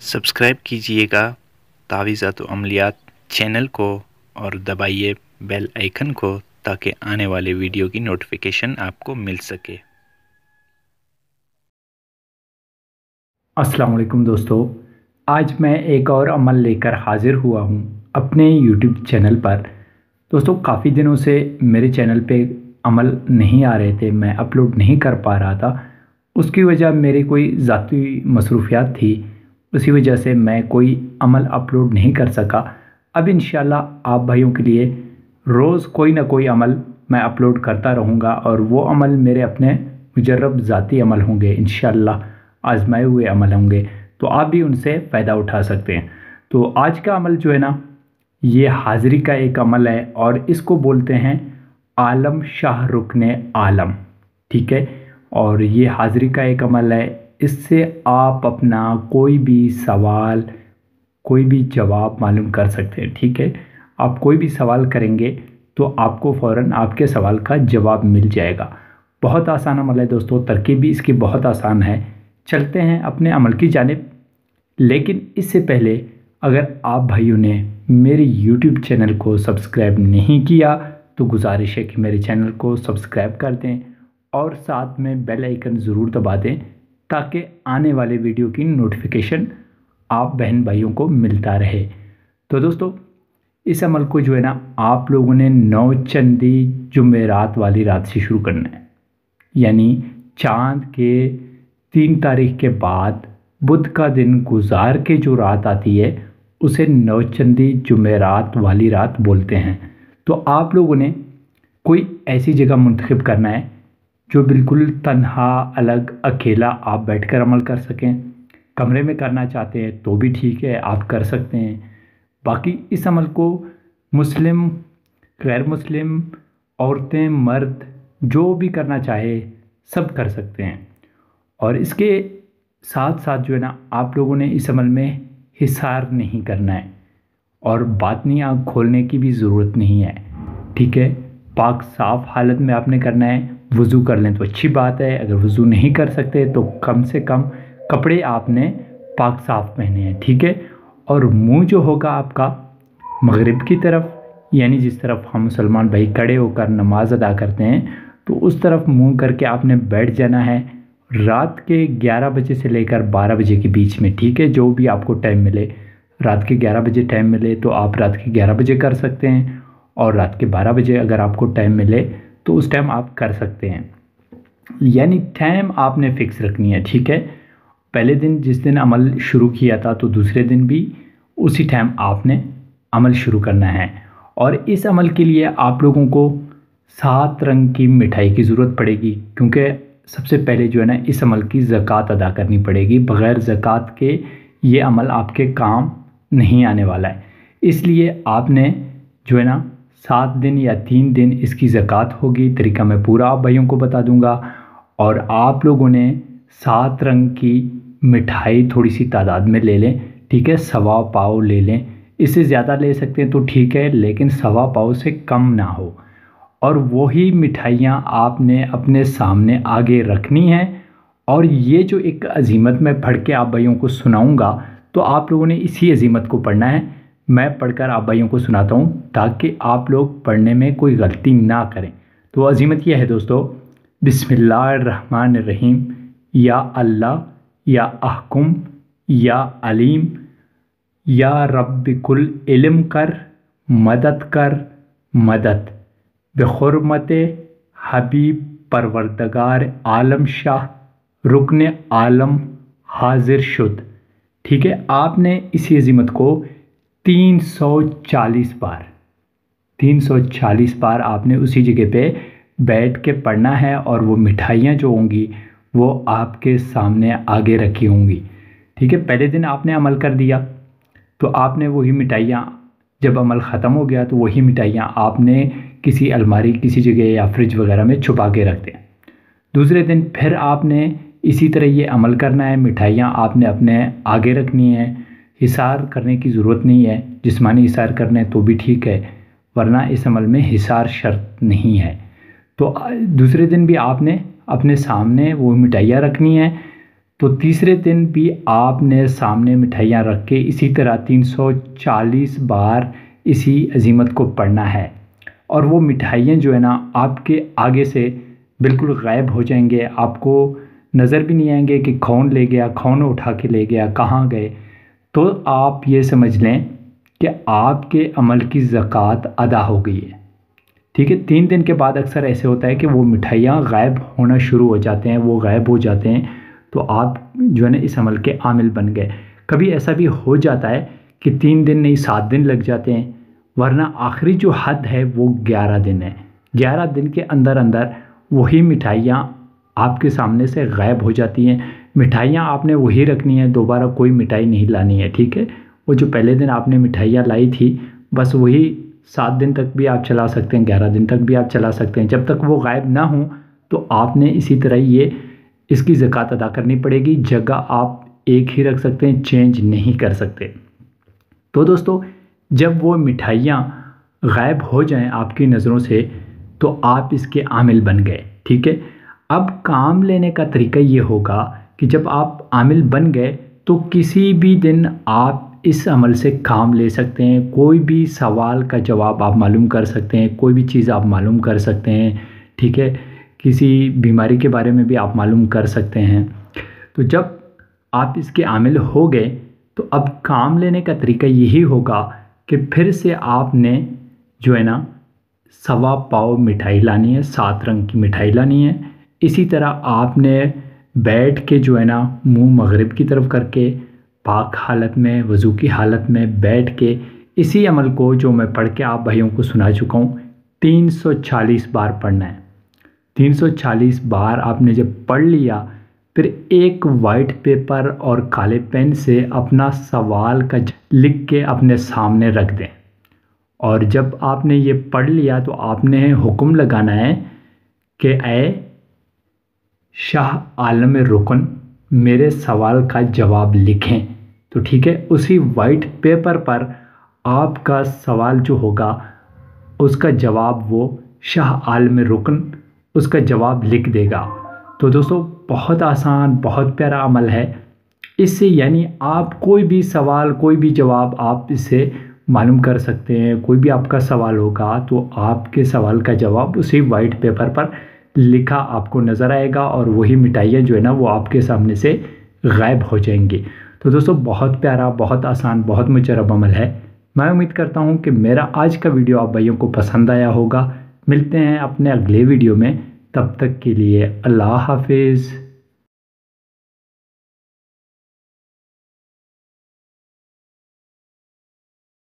Subscribe कीजिएगा तावीज़ात व अमलियात channel को और दबाइए बेल आइकन को ताकि आने वाले वीडियो की नोटिफिकेशन आपको मिल सके। अस्सलाम वालेकुम दोस्तों, आज मैं एक और अमल लेकर हाज़िर हुआ हूँ अपने यूट्यूब चैनल पर। दोस्तों, काफ़ी दिनों से मेरे चैनल पे अमल नहीं आ रहे थे, मैं अपलोड नहीं कर पा रहा था। उसकी वजह मेरी कोई ज़ाती मसरूफियात थी, उसी वजह से मैं कोई अमल अपलोड नहीं कर सका। अब इंशाल्लाह आप भाइयों के लिए रोज़ कोई ना कोई अमल मैं अपलोड करता रहूँगा और वो अमल मेरे अपने मुजर्रब ज़ाती अमल होंगे, इंशाल्लाह आजमाए हुए अमल होंगे, तो आप भी उनसे फ़ायदा उठा सकते हैं। तो आज का अमल जो है ना, ये हाज़िरी का एक अमल है और इसको बोलते हैं आलम शाह रुकने आलम, ठीक है। और ये हाज़िरी का एक अमल है, इससे आप अपना कोई भी सवाल, कोई भी जवाब मालूम कर सकते हैं, ठीक है। आप कोई भी सवाल करेंगे तो आपको फ़ौरन आपके सवाल का जवाब मिल जाएगा। बहुत आसान अमल है दोस्तों, तरकीब भी इसकी बहुत आसान है। चलते हैं अपने अमल की जानिब। लेकिन इससे पहले अगर आप भाइयों ने मेरे YouTube चैनल को सब्सक्राइब नहीं किया तो गुजारिश है कि मेरे चैनल को सब्सक्राइब कर दें और साथ में बेल आइकन ज़रूर दबा दें ताकि आने वाले वीडियो की नोटिफिकेशन आप बहन भाइयों को मिलता रहे। तो दोस्तों, इस अमल को जो है ना, आप लोगों ने 9 चंदी जुमेरात वाली रात से शुरू करना है, यानी चाँद के 3 तारीख के बाद बुध का दिन गुजार के जो रात आती है उसे 9 चंदी जुमेरात वाली रात बोलते हैं। तो आप लोगों ने कोई ऐसी जगह मुंतखब करना है जो बिल्कुल तन्हा, अलग, अकेला आप बैठकर अमल कर सकें। कमरे में करना चाहते हैं तो भी ठीक है, आप कर सकते हैं। बाकी इस अमल को मुस्लिम, गैर मुस्लिम, औरतें, मर्द जो भी करना चाहे सब कर सकते हैं। और इसके साथ साथ जो है ना, आप लोगों ने इस अमल में हिसार नहीं करना है और बातनी आँख खोलने की भी ज़रूरत नहीं है, ठीक है। पाक साफ़ हालत में आपने करना है। वज़ू कर लें तो अच्छी बात है, अगर वज़ू नहीं कर सकते तो कम से कम कपड़े आपने पाक साफ़ पहने हैं, ठीक है। और मुंह जो होगा आपका मगरिब की तरफ, यानी जिस तरफ हम मुसलमान भाई खड़े होकर नमाज अदा करते हैं, तो उस तरफ मुंह करके आपने बैठ जाना है रात के 11 बजे से लेकर 12 बजे के बीच में, ठीक है। जो भी आपको टाइम मिले, रात के 11 बजे टाइम मिले तो आप रात के 11 बजे कर सकते हैं, और रात के 12 बजे अगर आपको टाइम मिले तो उस टाइम आप कर सकते हैं। यानी टाइम आपने फ़िक्स रखनी है, ठीक है। पहले दिन जिस दिन अमल शुरू किया था तो दूसरे दिन भी उसी टाइम आपने अमल शुरू करना है। और इस अमल के लिए आप लोगों को 7 रंग की मिठाई की ज़रूरत पड़ेगी, क्योंकि सबसे पहले जो है ना, इस अमल की ज़कात अदा करनी पड़ेगी। बग़ैर ज़कात के ये अमल आपके काम नहीं आने वाला है। इसलिए आपने जो है ना, 7 दिन या 3 दिन इसकी ज़कात होगी। तरीका मैं पूरा आप भाइयों को बता दूंगा। और आप लोगों ने 7 रंग की मिठाई थोड़ी सी तादाद में ले लें, ठीक है। 1.25 पाव ले लें, इससे ज़्यादा ले सकते हैं तो ठीक है, लेकिन 1.25 पाव से कम ना हो। और वही मिठाइयाँ आपने अपने सामने आगे रखनी है। और ये जो एक अजीमत मैं पढ़ के आप भाइयों को सुनाऊंगा, तो आप लोगों ने इसी अजीमत को पढ़ना है। मैं पढ़कर आप भाइयों को सुनाता हूँ ताकि आप लोग पढ़ने में कोई गलती ना करें। तो अजीमत यह है दोस्तों, बिस्मिल्लाहिर्रहमानिर्रहीम। या अल्लाह, या अहकुम, या अलीम, या रब्बि कुल इल्म कर, मदद कर, मदद बेखुरमत हबीब परवरदगार आलम शाह रुकन आलम हाजिर शुद, ठीक है। आपने इसी अजीमत को 340 बार आपने उसी जगह पे बैठ के पढ़ना है। और वो मिठाइयाँ जो होंगी वो आपके सामने आगे रखी होंगी, ठीक है। पहले दिन आपने अमल कर दिया तो आपने वही मिठाइयाँ, जब अमल ख़त्म हो गया तो वही मिठाइयाँ आपने किसी अलमारी, किसी जगह या फ्रिज वगैरह में छुपा के रख दें। दूसरे दिन फिर आपने इसी तरह ये अमल करना है। मिठाइयाँ आपने अपने आगे रखनी है, हिसार करने की ज़रूरत नहीं है। जिस्मानी हिसार करने तो भी ठीक है, वरना इस अमल में हिसार शर्त नहीं है। तो दूसरे दिन भी आपने अपने सामने वो मिठाइयाँ रखनी है। तो तीसरे दिन भी आपने सामने मिठाइयाँ रख के इसी तरह 340 बार इसी अजीमत को पढ़ना है। और वो मिठाइयाँ जो है ना आपके आगे से बिल्कुल गायब हो जाएंगे, आपको नज़र भी नहीं आएंगे कि कौन ले गया, कौन उठा के ले गया, कहाँ गए। तो आप ये समझ लें कि आपके अमल की ज़कात अदा हो गई है। ठीक है, 3 दिन के बाद अक्सर ऐसे होता है कि वो मिठाइयाँ गायब होना शुरू हो जाते हैं, वो गायब हो जाते हैं, तो आप जो है ना इस अमल के आमिल बन गए। कभी ऐसा भी हो जाता है कि 3 दिन नहीं 7 दिन लग जाते हैं, वरना आखिरी जो हद है वो 11 दिन है। 11 दिन के अंदर अंदर वही मिठाइयाँ आपके सामने से गायब हो जाती हैं। मिठाइयाँ आपने वही रखनी है, दोबारा कोई मिठाई नहीं लानी है। ठीक है, वो जो पहले दिन आपने मिठाइयाँ लाई थी बस वही 7 दिन तक भी आप चला सकते हैं, 11 दिन तक भी आप चला सकते हैं। जब तक वो गायब ना हो तो आपने इसी तरह ये इसकी ज़कात अदा करनी पड़ेगी। जगह आप एक ही रख सकते हैं, चेंज नहीं कर सकते। तो दोस्तों, जब वो मिठाइयाँ गायब हो जाएं आपकी नज़रों से तो आप इसके आमिल बन गए। ठीक है, अब काम लेने का तरीका ये होगा कि जब आप आमिल बन गए तो किसी भी दिन आप इस अमल से काम ले सकते हैं। कोई भी सवाल का जवाब आप मालूम कर सकते हैं, कोई भी चीज़ आप मालूम कर सकते हैं। ठीक है, किसी बीमारी के बारे में भी आप मालूम कर सकते हैं। तो जब आप इसके आमिल हो गए तो अब काम लेने का तरीका यही होगा कि फिर से आपने जो है ना 1.25 पाव मिठाई लानी है, 7 रंग की मिठाई लानी है। इसी तरह आपने बैठ के जो है ना मुंह मगरिब की तरफ करके पाक हालत में, वज़ू की हालत में बैठ के इसी अमल को जो मैं पढ़ के आप भाइयों को सुना चुका हूँ 340 बार पढ़ना है। 340 बार आपने जब पढ़ लिया फिर एक वाइट पेपर और काले पेन से अपना सवाल का लिख के अपने सामने रख दें। और जब आपने ये पढ़ लिया तो आपने हुक्म लगाना है कि ऐ शाह आलम रुकन मेरे सवाल का जवाब लिखें। तो ठीक है, उसी वाइट पेपर पर आपका सवाल जो होगा उसका जवाब वो शाह आलम रुकन उसका जवाब लिख देगा। तो दोस्तों, बहुत आसान, बहुत प्यारा अमल है। इससे यानी आप कोई भी सवाल, कोई भी जवाब आप इससे मालूम कर सकते हैं। कोई भी आपका सवाल होगा तो आपके सवाल का जवाब उसी वाइट पेपर पर लिखा आपको नज़र आएगा और वही मिठाइयाँ जो है ना वो आपके सामने से गायब हो जाएंगी। तो दोस्तों, बहुत प्यारा, बहुत आसान, बहुत मुजरब अमल है। मैं उम्मीद करता हूँ कि मेरा आज का वीडियो आप भाइयों को पसंद आया होगा। मिलते हैं अपने अगले वीडियो में, तब तक के लिए अल्लाह हाफिज़।